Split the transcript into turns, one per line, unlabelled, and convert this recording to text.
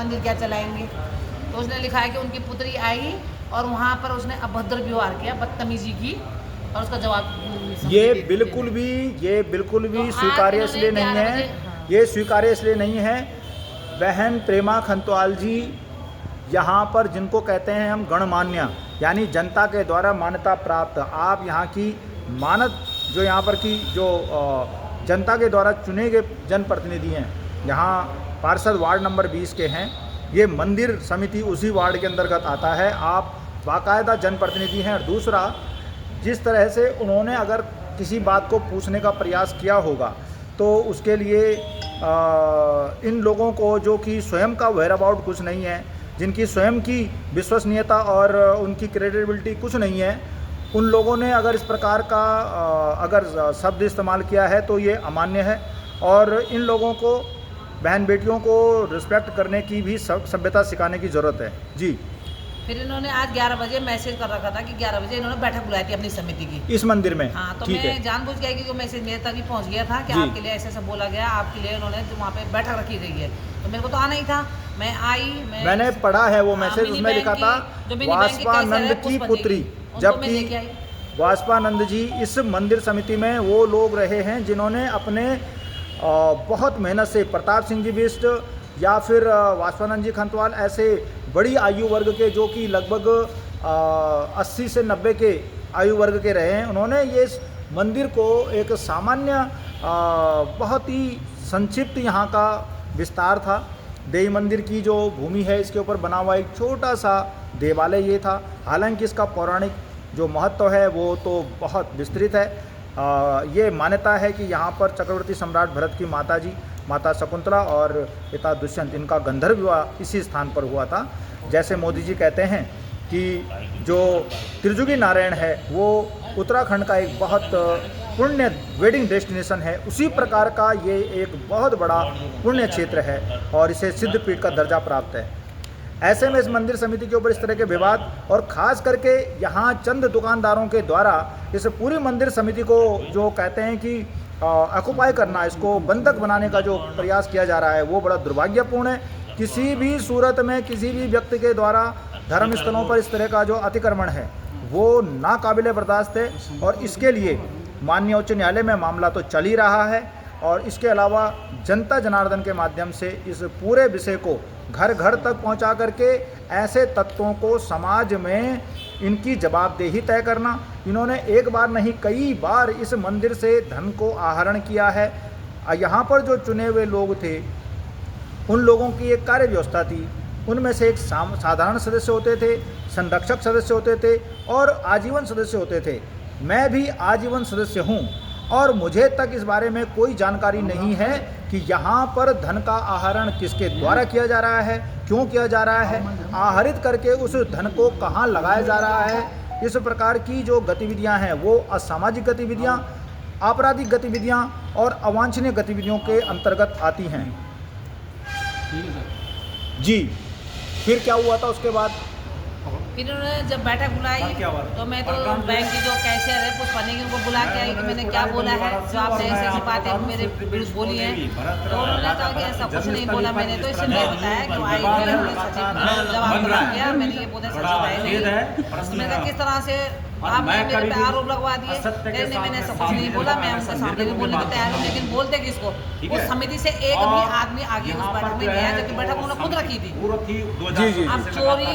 मंदिर क्या चलाएंगे। तो उसने लिखा है कि उनकी पुत्री आई और वहाँ पर उसने अभद्र व्यवहार किया, बदतमीजी की और उसका जवाब
ये बिल्कुल भी
तो
स्वीकार्य इसलिए नहीं है। ये स्वीकार्य इसलिए नहीं है। बहन प्रेमा खंतवाल जी यहाँ पर जिनको कहते हैं हम गणमान्य, यानी जनता के द्वारा मान्यता प्राप्त, आप यहाँ की मानद जो यहाँ पर की जो जनता के द्वारा चुने गए जनप्रतिनिधि हैं, यहाँ पार्षद वार्ड नंबर 20 के हैं, ये मंदिर समिति उसी वार्ड के अंतर्गत आता है। आप बाकायदा जनप्रतिनिधि हैं। और दूसरा, जिस तरह से उन्होंने अगर किसी बात को पूछने का प्रयास किया होगा तो उसके लिए इन लोगों को जो कि स्वयं का वेयर अबाउट कुछ नहीं है, जिनकी स्वयं की विश्वसनीयता और उनकी क्रेडिबिलिटी कुछ नहीं है, उन लोगों ने अगर इस प्रकार का अगर शब्द इस्तेमाल किया है तो ये अमान्य है। और इन लोगों को, बहन बेटियों को रिस्पेक्ट करने की भी सभ्यता सिखाने की ज़रूरत है। जी।
फिर इन्होंने आज 11 बजे मैसेज कर रखा था कि 11 बजे इन्होंने बैठक बुलाई थी अपनी समिति की
इस मंदिर में।
हाँ, तो मैं जानबूझ गया कि जो मैसेज मेरे तक ही पहुंच गया था कि आपके लिए ऐसे ऐसा बोला गया, आपके लिए उन्होंने वहाँ पे बैठक रखी गई है। तो मेरे को तो आना ही था, मैं आई, मैंने
पढ़ा है वो मैसेज। उसमें लिखा था वाष्पानंद की पुत्री, जबकि वाष्पानंद जी इस मंदिर समिति में वो लोग रहे हैं जिन्होंने अपने बहुत मेहनत से, प्रताप सिंह जी बिष्ट या फिर वाष्पानंद जी खंतवाल, ऐसे बड़ी आयु वर्ग के जो कि लगभग 80 से 90 के आयु वर्ग के रहे हैं, उन्होंने ये मंदिर को एक सामान्य बहुत ही संक्षिप्त यहाँ का विस्तार था। देवी मंदिर की जो भूमि है इसके ऊपर बना हुआ एक छोटा सा देवालय ये था। हालांकि इसका पौराणिक जो महत्व है वो तो बहुत विस्तृत है। ये मान्यता है कि यहाँ पर चक्रवर्ती सम्राट भरत की माता जी, माता शकुंतला और पिता दुष्यंत, इनका गंधर्व विवाह इसी स्थान पर हुआ था। जैसे मोदी जी कहते हैं कि जो त्रिजुगी नारायण है वो उत्तराखंड का एक बहुत पुण्य वेडिंग डेस्टिनेशन है, उसी प्रकार का ये एक बहुत बड़ा पुण्य क्षेत्र है और इसे सिद्धपीठ का दर्जा प्राप्त है। ऐसे में इस मंदिर समिति के ऊपर इस तरह के विवाद, और ख़ास करके यहाँ चंद दुकानदारों के द्वारा इस पूरी मंदिर समिति को जो कहते हैं कि ऑक्युपाई करना, इसको बंधक बनाने का जो प्रयास किया जा रहा है वो बड़ा दुर्भाग्यपूर्ण है। किसी भी सूरत में किसी भी व्यक्ति के द्वारा धर्म स्थलों पर इस तरह का जो अतिक्रमण है वो नाकाबिले बर्दाश्त है, और इसके लिए माननीय उच्च न्यायालय में मामला तो चल ही रहा है। और इसके अलावा जनता जनार्दन के माध्यम से इस पूरे विषय को घर घर तक पहुंचा करके ऐसे तत्वों को समाज में इनकी जवाबदेही तय करना। इन्होंने एक बार नहीं कई बार इस मंदिर से धन को आहरण किया है। यहाँ पर जो चुने हुए लोग थे उन लोगों की एक कार्य व्यवस्था थी, उनमें से एक साधारण सदस्य होते थे, संरक्षक सदस्य होते थे और आजीवन सदस्य होते थे। मैं भी आजीवन सदस्य हूँ और मुझे तक इस बारे में कोई जानकारी नहीं है कि यहाँ पर धन का आहरण किसके द्वारा किया जा रहा है, क्यों किया जा रहा है, आहरित करके उस धन को कहाँ लगाया जा रहा है। इस प्रकार की जो गतिविधियाँ हैं वो असामाजिक गतिविधियाँ, आपराधिक गतिविधियाँ और अवांछनीय गतिविधियों के अंतर्गत आती हैं। जी। फिर क्या हुआ था उसके बाद?
फिर उन्होंने जब बैठक बुलाई तो मैं तो बैंक की जो कैशियर है पुष्पानी की, उनको बुला के आई कि मैंने क्या बोला है, जो आपने ऐसी ऐसी बातें मेरे विरुद्ध बोली है। तो उन्होंने कहा कि ऐसा कुछ नहीं बोला मैंने, तो इससे नहीं बताया कि आई थी सचिव जवाब दिया, मैंने ये बोला सचिव आए नहीं। मैंने किस तरह से आप मेरे पे आरोप लगवा दिए, नहीं मैंने ऐसा कुछ नहीं बोला, मैं उनके सामने भी बोलने को तैयार हूँ। लेकिन बोलते किसको? उस समिति से एक भी आदमी आगे उस बैठक में गया, जबकि बैठक उन्होंने खुद रखी थी।
जी जी।
अब चोरी